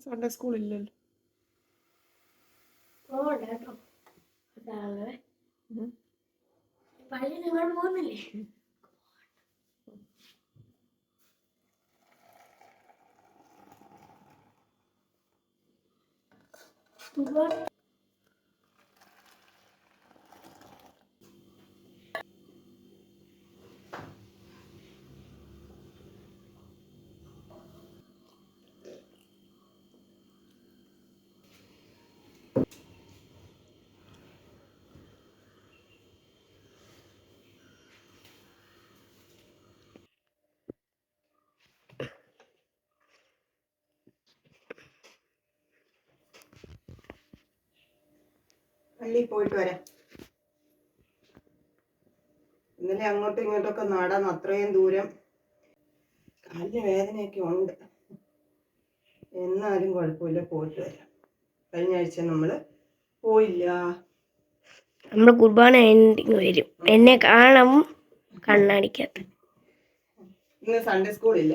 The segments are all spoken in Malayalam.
സൺഡേ സ്കൂളില്ലല്ലോ. പള്ളി നിങ്ങൾ പോകുന്നില്ലേ? പള്ളിയിൽ പോയിട്ട് വരാം. ഇന്നലെ അങ്ങോട്ടും ഇങ്ങോട്ടൊക്കെ നടന്ന് അത്രയും ദൂരം. കാലിന് വേദനയൊക്കെ ഉണ്ട്. എന്നാലും കുഴപ്പമില്ല, പോയിട്ട് വരാം. കഴിഞ്ഞ ആഴ്ച നമ്മൾ പോയില്ല. നമ്മൾ കുർബാന വരും, എന്നെ കാണും കണ്ണാടിക്കകത്ത്. ഇന്ന് സൺഡേ സ്കൂളില്ല,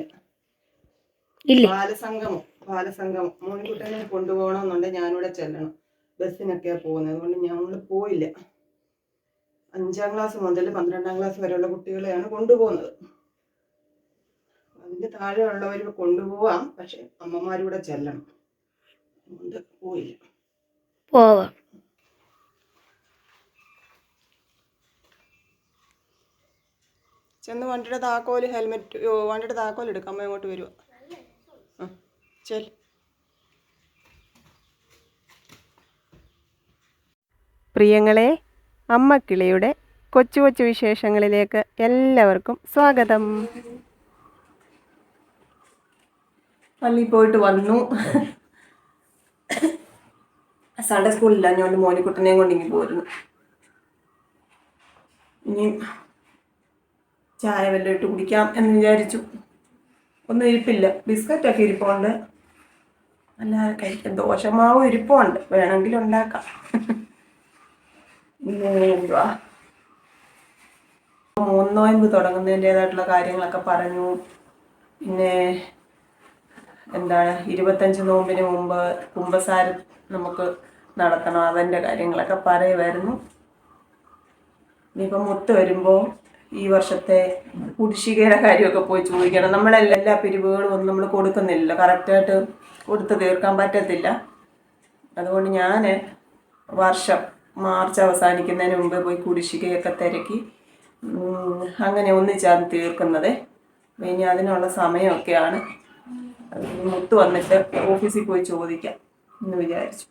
ബാലസംഗമം. മോനിക്കുട്ടനെ കൊണ്ടുപോകണമെന്നുണ്ട്, ഞാനിവിടെ ചെല്ലണം. ബസ്സിനൊക്കെയാ പോകുന്നത്, അതുകൊണ്ട് ഞങ്ങൾ പോയില്ല. 5ാം ക്ലാസ് മുതൽ 12ാം ക്ലാസ് വരെയുള്ള കുട്ടികളെയാണ് കൊണ്ടുപോകുന്നത്. അതിന്റെ താഴെ ഉള്ളവർ കൊണ്ടുപോവാം, പക്ഷെ അമ്മമാരൂടെ ചെല്ലണം, അതുകൊണ്ട് പോയില്ല. പോവാം. ചെന്ന് വണ്ടിയുടെ താക്കോല്, ഹെൽമെറ്റ്, വണ്ടിയുടെ താക്കോൽ എടുക്കാം. അമ്മ ഇങ്ങോട്ട് വരുക. ചെൽ. പ്രിയങ്ങളെ, അമ്മക്കിളിയുടെ കൊച്ചു കൊച്ചു വിശേഷങ്ങളിലേക്ക് എല്ലാവർക്കും സ്വാഗതം. പള്ളിയിൽ പോയിട്ട് വന്നു. സൺഡേ സ്കൂളില്ല, ഞാൻ മോനിക്കുട്ടനെയും കൊണ്ട് ഇങ്ങനെ പോരുന്നു. ഇനി ചായ വല്ലതും ഇട്ട് കുടിക്കാം എന്ന് വിചാരിച്ചു. ഒന്നും ഇരിപ്പില്ല, ബിസ്ക്കറ്റൊക്കെ ഇരിപ്പുണ്ട്, അല്ലാതെ കഴിക്കാം. ദോശമാവും ഇരിപ്പുണ്ട്, വേണമെങ്കിൽ ഉണ്ടാക്കാം. എന്തുവാ, 3 നോയമ്പ് തുടങ്ങുന്നതിൻ്റെതായിട്ടുള്ള കാര്യങ്ങളൊക്കെ പറഞ്ഞു. പിന്നെ എന്താണ്, 25 നോമ്പിന് മുമ്പ് കുമ്പസാരം നമുക്ക് നടത്തണം, അതിൻ്റെ കാര്യങ്ങളൊക്കെ പറയുമായിരുന്നു. ഇനിയിപ്പം മുത്ത് വരുമ്പോൾ ഈ വർഷത്തെ കുടിശ്ശികയുടെ കാര്യമൊക്കെ പോയി ചോദിക്കണം. നമ്മളെല്ലാ പിരിവുകളും ഒന്നും നമ്മൾ കൊടുക്കുന്നില്ലല്ലോ, കറക്റ്റായിട്ട് കൊടുത്ത് തീർക്കാൻ പറ്റത്തില്ല. അതുകൊണ്ട് ഞാൻ വർഷം മാർച്ച് അവസാനിക്കുന്നതിന് മുമ്പ് പോയി കുടിശ്ശികയൊക്കെ തിരക്കി അങ്ങനെ ഒന്നിച്ചാണ് തീർക്കുന്നത്. ഇനി അതിനുള്ള സമയമൊക്കെയാണ്. മുത്ത് വന്നിട്ട് ഓഫീസിൽ പോയി ചോദിക്കാം എന്ന് വിചാരിച്ചു.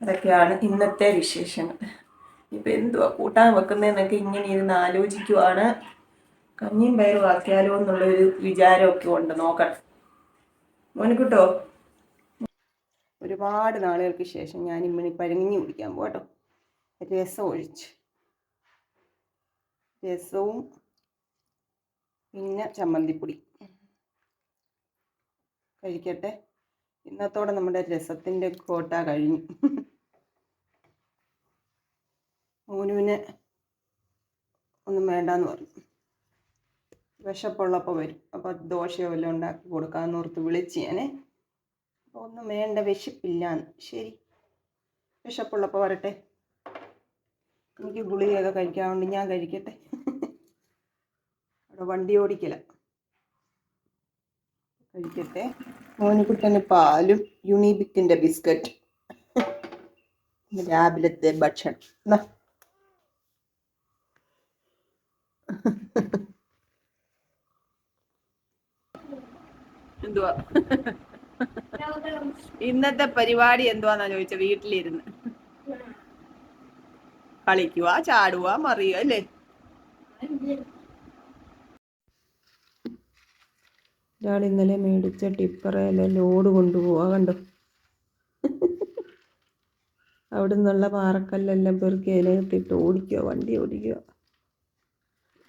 അതൊക്കെയാണ് ഇന്നത്തെ വിശേഷങ്ങൾ. ഇപ്പം എന്തുവാ കൂട്ടാൻ വെക്കുന്നതെന്നൊക്കെ ഇങ്ങനെ ഇരുന്ന് ആലോചിക്കുവാണ്. കഞ്ഞിയും പയറും ആക്കിയാലോ എന്നുള്ളൊരു വിചാരമൊക്കെ ഉണ്ട്, നോക്കട്ടെ. മോനിക്കുട്ടോ, ഒരുപാട് നാളുകൾക്ക് ശേഷം ഞാൻ ഇമ്മണി പഴങ്ങഞ്ഞി കുടിക്കാൻ പോട്ടോ. രസം ഒഴിച്ച്, രസവും പിന്നെ ചമ്മന്തിപ്പൊടി കഴിക്കട്ടെ. ഇന്നത്തോടെ നമ്മുടെ രസത്തിൻ്റെ കോട്ട കഴിഞ്ഞു. മോനുവിന് ഒന്നും വേണ്ടാന്ന് പറഞ്ഞു, വിശപ്പുള്ളപ്പോൾ വരും, അപ്പോൾ ദോശയോ വല്ലതും ഉണ്ടാക്കി കൊടുക്കാമെന്ന് ഓർത്ത് വിളിച്ച് ഞാനേ. അപ്പോൾ ഒന്നും വേണ്ട, വിശപ്പില്ലാന്ന്. ശരി, വിശപ്പുള്ളപ്പോൾ വരട്ടെ. എനിക്ക് ഗുളികയൊക്കെ കഴിക്കാറുണ്ട്, ഞാൻ കഴിക്കട്ടെ. അവിടെ വണ്ടി ഓടിക്കല, കഴിക്കട്ടെ. മോനിക്കുട്ടന് പാലും യുണീബിക്കിൻ്റെ ബിസ്ക്കറ്റ് രാവിലത്തെ ഭക്ഷണം. എന്നാ എന്തുവാ ഇന്നത്തെ പരിപാടി എന്തുവാന്നാ ചോദിച്ച? വീട്ടിലിരുന്ന് കളിക്കുക, ചാടുക, മറിയുക അല്ലേ? ഒരാൾ ഇന്നലെ മേടിച്ച ടിപ്പറെല്ലാം ലോഡ് കൊണ്ടുപോവാ, കണ്ടോ? അവിടെ നിന്നുള്ള പാറക്കല്ലെല്ലാം പെറുക്കി അതിനകത്തിട്ട് ഓടിക്കുക, വണ്ടി ഓടിക്കുക.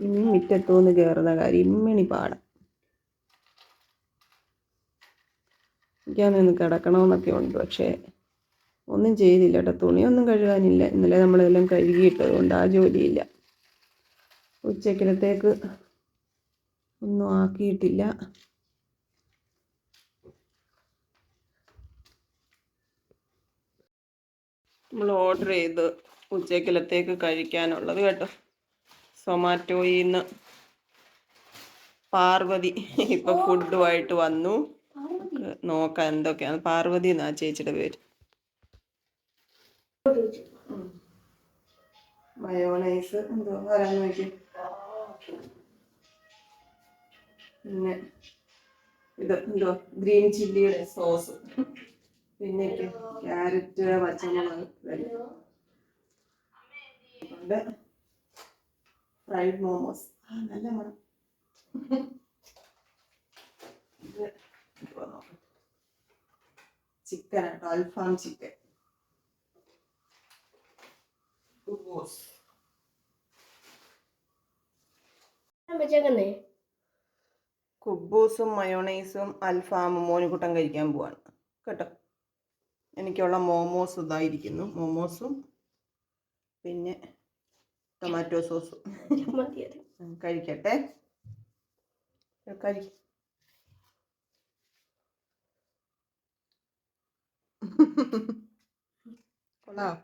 ഇനി മുറ്റത്തുനിന്ന് കയറുന്ന കാര്യം ഇമ്മിണി പാടാം. എനിക്കാണെങ്കിൽ കിടക്കണമെന്നൊക്കെ ഉണ്ട്, പക്ഷേ ഒന്നും ചെയ്തില്ല കേട്ടോ. തുണിയൊന്നും കഴുകാനില്ല, ഇന്നലെ നമ്മളെല്ലാം കഴുകിയിട്ടത് കൊണ്ട് ആ ജോലിയില്ല. ഉച്ചക്കലത്തേക്ക് ഒന്നും ആക്കിയിട്ടില്ല. നമ്മൾ ഓർഡർ ചെയ്ത് ഉച്ചക്കലത്തേക്ക് കഴിക്കാനുള്ളത് കേട്ടോ. സൊമാറ്റോയിൽ നിന്ന് പാർവതി ഇപ്പൊ ഫുഡുമായിട്ട് വന്നു. നോക്കാം എന്തൊക്കെയാണ്. പാർവതി എന്നാ ചേച്ചിയുടെ പേര്. മയോണൈസ് എന്തോ വരാൻ നോക്കി. പിന്നെ ഇത് എന്തോ ഗ്രീൻ ചില്ലിയുടെ സോസ്, പിന്നെ ക്യാരറ്റ്, പച്ചമുളക്, ഫ്രൈഡ് മോമോസ്. നല്ല മണം. ചിക്കൻ ആട്ടോ, അൽഫാം ചിക്കൻ. കുബൂസും മയോണൈസും അൽഫാമും മോനുകുട്ടൻ കഴിക്കാൻ പോവാണ് കേട്ടോ. എനിക്കുള്ള മോമോസ് ഇതായിരിക്കുന്നു. മോമോസും പിന്നെ ടൊമാറ്റോ സോസും. കഴിക്കട്ടെ. കഴി കൊള്ളാം.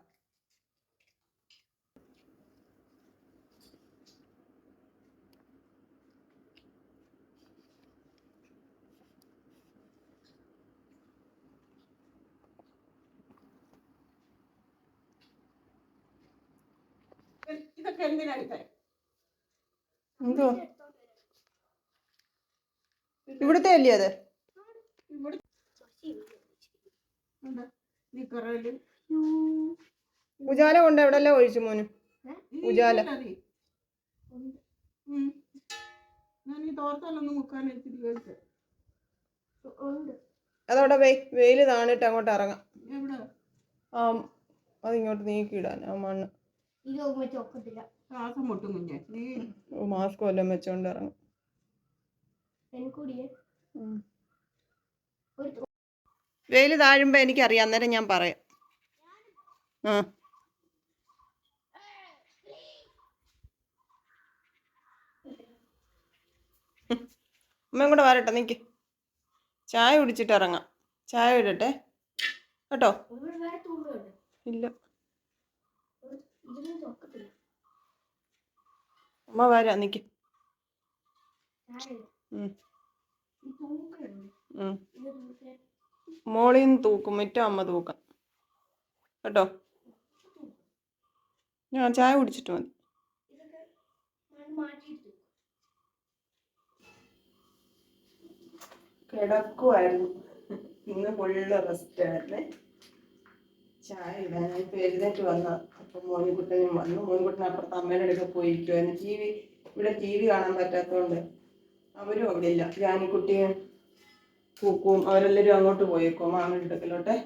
ഇതൊക്കെ എന്തിനാ? എന്തോ ഇവിടുത്തെ അല്ലേ അത്? ഉജാല കൊണ്ട് എവിടെല്ലാം ഒഴിച്ചു മോന്? ഉജാല അതവിടെ വെയില് താണിട്ട് അങ്ങോട്ട് ഇറങ്ങാം. ആ അതിങ്ങോട്ട് നീക്കിയിടാൻ ആ മണ്ണ്. മാസ്ക് വല്ലതും വെച്ചോണ്ട് ഇറങ്ങും. വെയില് താഴുമ്പോ എനിക്കറിയാം, അന്നേരം ഞാൻ പറയാം. ആ അമ്മയും കൂടെ വരട്ടെ, നിക്ക്. ചായ കുടിച്ചിട്ട് ഇറങ്ങാം. ചായ ഇടട്ടെ കേട്ടോ. ഇല്ല അമ്മ വരാം, നിക്ക്. മോളിന്ന് തൂക്കും, മുറ്റം അമ്മ തൂക്കാം കേട്ടോ. ഞാൻ ചായ കുടിച്ചിട്ട് മതി. കിടക്കുമായിരുന്നു, ഇന്ന് ഫുള്ള് റെസ്റ്റ് ആയിരുന്നേ. ചായ ഇടാൻ ഇപ്പം എഴുന്നേറ്റ് വന്ന അപ്പം മോനിക്കുട്ടനും വന്നു. മോനിക്കുട്ടൻ അപ്പുറത്ത് അമ്മയുടെ അടുക്ക പോയിരിക്കുമായിരുന്നു. ഇവിടെ ടി വി കാണാൻ പറ്റാത്തതുകൊണ്ട് അവരും അവിടെ ഇല്ല. ജാനിക്കുട്ടിയും പൂക്കും അവരെല്ലാവരും അങ്ങോട്ട് പോയേക്കോ മാമൻ്റെ അടുക്കലോട്ടെ.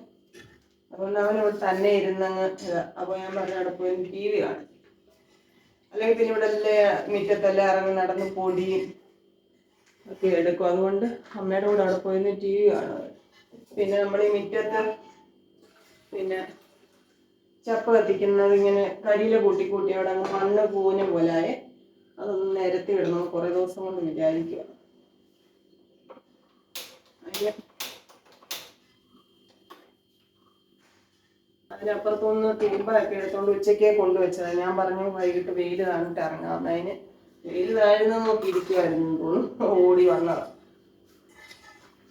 അതുകൊണ്ട് അവനിവിടെ തന്നെ ഇരുന്നങ്ങ് ഇതാ. അപ്പോൾ ഞാൻ പറഞ്ഞ അവിടെ പോയി ടി വി കാണും. അല്ലെങ്കിൽ പിന്നെ ഇവിടെ എല്ലാം മുറ്റത്തെല്ലാം ഇറങ്ങി നടന്ന് പൊടിയും ഒക്കെ എടുക്കും. അതുകൊണ്ട് അമ്മയുടെ കൂടെ അവിടെ പോയിരുന്ന് ടി വി കാണുക. പിന്നെ നമ്മൾ ഈ മുറ്റത്ത് പിന്നെ ചപ്പ് കത്തിക്കുന്നത് ഇങ്ങനെ കരിയില കൂട്ടി കൂട്ടി അവിടെ അങ്ങ് മണ്ണ് പൂവിനെ പോലായെ. അതൊന്ന് നിരത്തി വിടണം കുറേ ദിവസം കൊണ്ട് വിചാരിക്കുക. അതിനപ്പുറത്തൊന്ന് തുമ്പൊക്കെ എടുത്തോണ്ട് ഉച്ചക്കേ കൊണ്ടുവച്ചത്. ഞാൻ പറഞ്ഞു വൈകിട്ട് വെയിൽ താണിട്ട് ഇറങ്ങാം. അതിന് വെയിൽ താഴ്ന്ന നോക്കി ഇരിക്കുമായിരുന്നു തോന്നുന്നു, ഓടി വന്നതാണ്.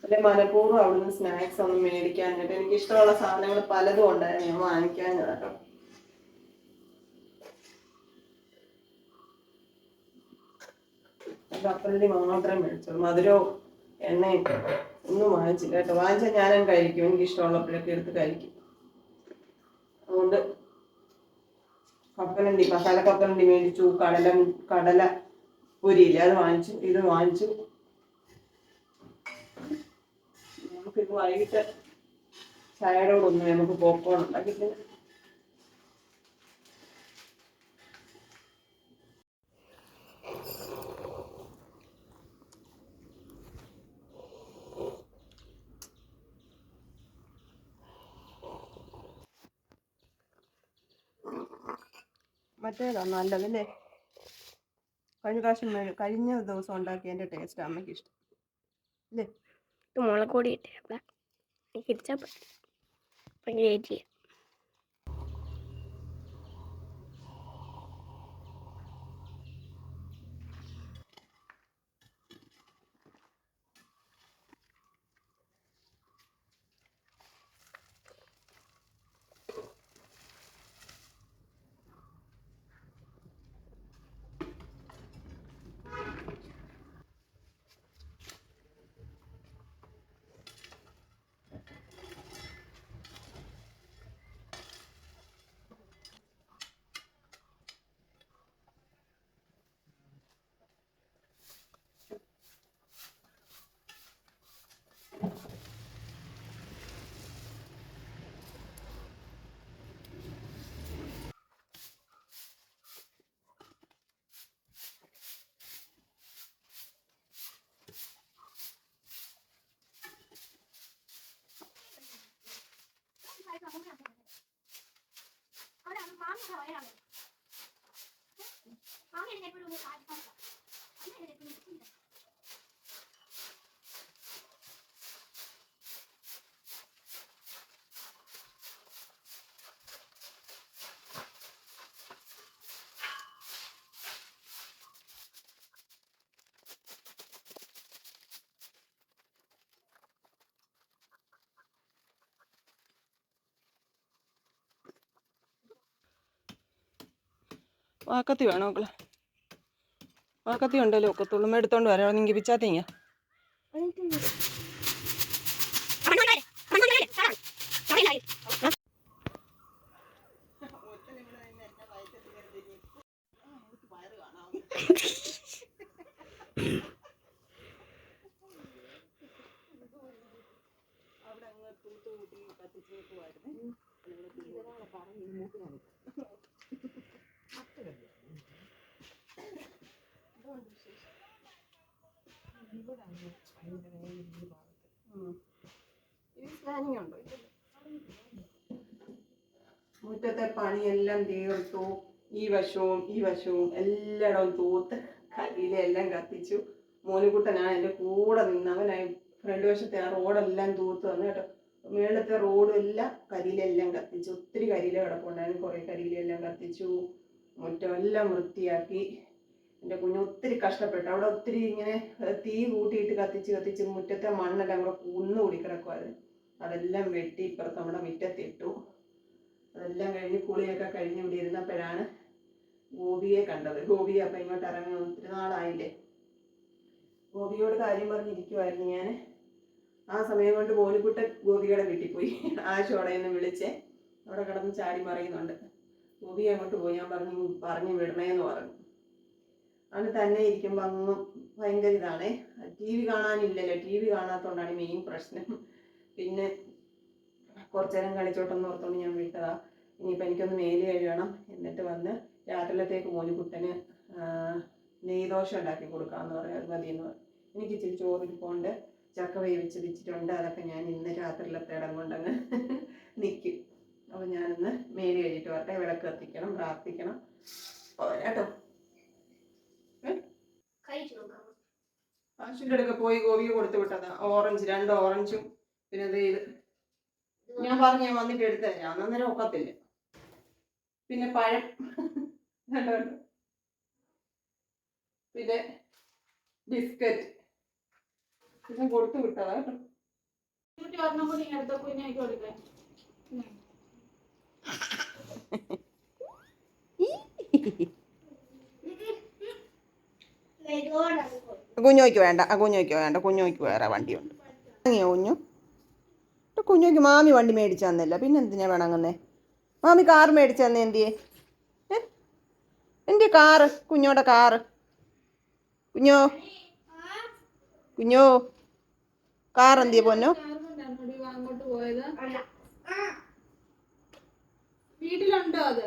അല്ലെ മനഃപൂർവ്വം അവിടുന്ന് സ്നാക്സ് ഒന്നും മേടിക്കാനായിട്ട്. എനിക്കിഷ്ടമുള്ള സാധനങ്ങൾ പലതും ഉണ്ടായിരുന്നു, ഞാൻ വാങ്ങിക്കാൻ കേട്ടോ. കപ്പലണ്ടി മാത്രമേ മേടിച്ചുള്ളൂ. മധുരവും എണ്ണയും ഒന്നും വാങ്ങിച്ചില്ല കേട്ടോ. വാങ്ങിച്ചാൽ ഞാനും കഴിക്കും, എനിക്കിഷ്ടമുള്ളപ്പോഴൊക്കെ എടുത്ത് കഴിക്കും. അതുകൊണ്ട് കപ്പലണ്ടി, മസാല കപ്പലണ്ടി മേടിച്ചു. കടല പൊരിയില്ല, അത് വാങ്ങിച്ചു. ഇത് വാങ്ങിച്ചു. നമുക്കിത് വൈകിട്ട് ചായയുടെ കൂടെ ഒന്നും നമുക്ക് പോപ്കോൺ ഉണ്ടാക്കിയിട്ട് മറ്റേതാ നല്ലതല്ലേ. കഴിഞ്ഞ ദിവസം ഉണ്ടാക്കിയതിൻ്റെ ടേസ്റ്റ് അമ്മയ്ക്ക് ഇഷ്ടം അല്ലേ? ഇത് മുളക് പൊടി ഇട്ടേ ഇടിച്ചാൽ ഭയങ്കര ഏറ്റിയ. വാക്കത്തി വേണോ മക്കളെ? വാക്കത്തി ഉണ്ടല്ലോ ഒക്കത്തുള്ളൂ. എടുത്തോണ്ട് വരാം. നിങ്ങൾ പിച്ചാത്തിങ്ങ മുറ്റത്തെ പണിയെല്ലാം തീർത്തു. ഈ വശവും എല്ലായിടവും തൂത്ത് കരിയിലെല്ലാം കത്തിച്ചു. മോനുകുട്ടനാണ് എൻ്റെ കൂടെ നിന്ന്. അവനായി ഫ്രണ്ട് വശത്തെ ആ റോഡെല്ലാം തൂത്ത് വന്നു കേട്ടോ. മേളത്തെ റോഡും എല്ലാം കരിയിലെല്ലാം കത്തിച്ചു. ഒത്തിരി കരിയില കിടപ്പുണ്ടായിരുന്നു. കുറേ കരിയിലെല്ലാം കത്തിച്ചു. മുറ്റമെല്ലാം വൃത്തിയാക്കി. എൻ്റെ കുഞ്ഞ് ഒത്തിരി കഷ്ടപ്പെട്ടു. അവിടെ ഒത്തിരി ഇങ്ങനെ തീ കൂട്ടിയിട്ട് കത്തിച്ച് മുറ്റത്തെ മണ്ണെല്ലാം കൂടെ കുന്നുകൂടി കിടക്കുമായിരുന്നു. അതെല്ലാം വെട്ടി ഇപ്പുറത്ത് നമ്മുടെ മുറ്റത്തിട്ടു. അതെല്ലാം കഴിഞ്ഞ് കുളിയൊക്കെ കഴിഞ്ഞ് ഇവിടെ ഇരുന്നപ്പോഴാണ് ഗോപിയെ കണ്ടത്. ഗോപിയെ അപ്പം ഇങ്ങോട്ട് ഇറങ്ങി ഒത്തിരി നാളായില്ലേ. ഗോപിയോട് കാര്യം പറഞ്ഞിരിക്കുമായിരുന്നു ഞാൻ. ആ സമയം കൊണ്ട് മോനുകുട്ടൻ ഗോപിയുടെ വീട്ടിൽ പോയി. ആശോടയെന്ന് വിളിച്ചേ അവിടെ കിടന്ന് ചാടി മറിയുന്നുണ്ട്. ഗോപിയെ അങ്ങോട്ട് പോയി. ഞാൻ പറഞ്ഞു വിടണേന്ന് പറഞ്ഞു. അവന് തന്നെ ഇരിക്കുമ്പോൾ അങ്ങ് ഭയങ്കര ഇതാണേ. TV കാണാനില്ലല്ലോ. TV കാണാത്തതുകൊണ്ടാണ് മെയിൻ പ്രശ്നം. പിന്നെ കുറച്ചു നേരം കളിച്ചോട്ടെന്ന് ഓർത്തുകൊണ്ട് ഞാൻ വിട്ടതാ. ഇനിയിപ്പോൾ എനിക്കൊന്ന് മേല് കഴുകണം. എന്നിട്ട് വന്ന് രാത്രിയിലത്തേക്ക് മോനുകുട്ടന് നെയ്ദോശ ഉണ്ടാക്കി കൊടുക്കാമെന്ന് പറയാം. അത് മതിയെന്ന് പറയും. എനിക്ക് ഇച്ചിരി ചോറിരിപ്പുണ്ട്. ചക്ക വേവിച്ച് വെച്ചിട്ടുണ്ട്. അതൊക്കെ ഞാൻ ഇന്ന് രാത്രിയിലത്തെ ഇടം കൊണ്ടങ്ങ് നിൽക്കും. അപ്പോൾ ഞാനിന്ന് മേല് കഴിയിട്ട് വരട്ടെ. വിളക്ക് കത്തിക്കണം, പ്രാർത്ഥിക്കണം കേട്ടോ. ആശുവിൻ്റെ അടുക്ക പോയി ഗോപിക്ക് കൊടുത്തു വിട്ടതാ. ഓറഞ്ച് 2 ഓറഞ്ചും പിന്നെ ഇത് ഞാൻ പറഞ്ഞു ഞാൻ വന്നിട്ട് എടുത്തു തരാം. അന്നേരം ഒക്കത്തില്ല. പിന്നെ പഴം പിന്നെ ബിസ്ക്കറ്റ് ഇതും കൊടുത്തു വിട്ടതാ കേട്ടോ. കുഞ്ഞോയ്ക്ക് വേണ്ട. കുഞ്ഞോയ്ക്ക് വേറെ വണ്ടിയുണ്ട്. കുഞ്ഞോയ്ക്ക് മാമി വണ്ടി മേടിച്ചു തന്നില്ല. പിന്നെ എന്തിനാ വേണമെന്നേ? മാമി കാർ മേടിച്ചു തന്നെ. എന്തിയെ കാറ്? കുഞ്ഞോടെ കാറ്. കുഞ്ഞോ കാർ എന്തിയെ പൊന്നോ? വീട്ടിലുണ്ടോ അത്?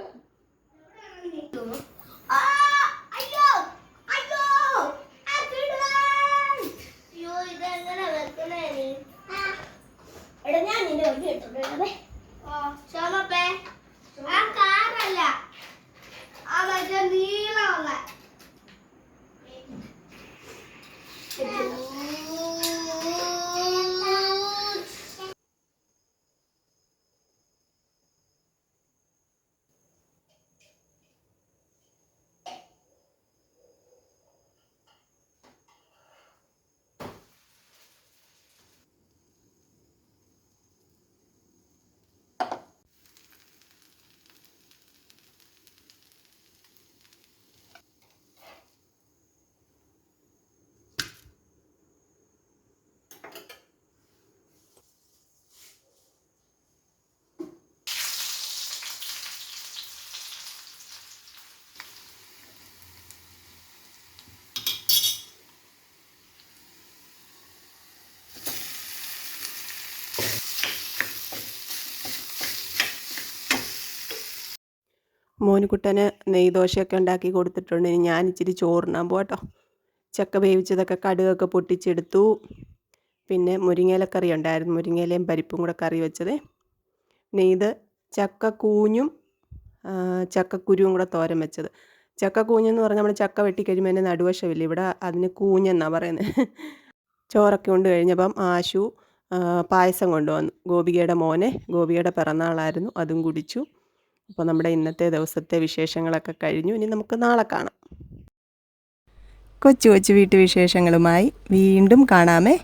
മോനുകുട്ടന് നെയ്ദോശയൊക്കെ ഉണ്ടാക്കി കൊടുത്തിട്ടുണ്ട്. ഇനി ഞാൻ ഇച്ചിരി ചോറിനാൻ പോട്ടോ. ചക്ക വേവിച്ചതൊക്കെ കടുകൊക്കെ പൊട്ടിച്ചെടുത്തു. പിന്നെ മുരിങ്ങയിലക്കറി ഉണ്ടായിരുന്നു, മുരിങ്ങയിലയും പരിപ്പും കൂടെ കറി വെച്ചത്. പിന്നെ ഇത് ചക്കക്കൂഞ്ഞും ചക്കക്കുരുവും കൂടെ തോരൻ വെച്ചത്. ചക്കക്കൂഞ്ഞെന്ന് പറഞ്ഞാൽ നമ്മൾ ചക്ക വെട്ടിക്കഴിയുമ്പോൾ അതിൻ്റെ നടുവശമില്ല, ഇവിടെ അതിന് കൂഞ്ഞെന്നാണ് പറയുന്നത്. ചോറൊക്കെ കൊണ്ട് കഴിഞ്ഞപ്പം ആശു പായസം കൊണ്ടുവന്നു. ഗോപികയുടെ മോനെ, ഗോപികയുടെ പിറന്നാളായിരുന്നു, അതും കുടിച്ചു. അപ്പോൾ നമ്മുടെ ഇന്നത്തെ ദിവസത്തെ വിശേഷങ്ങളൊക്കെ കഴിഞ്ഞു. ഇനി നമുക്ക് നാളെ കാണാം. കൊച്ചു കൊച്ചു വീട്ടുവിശേഷങ്ങളുമായി വീണ്ടും കാണാമേ.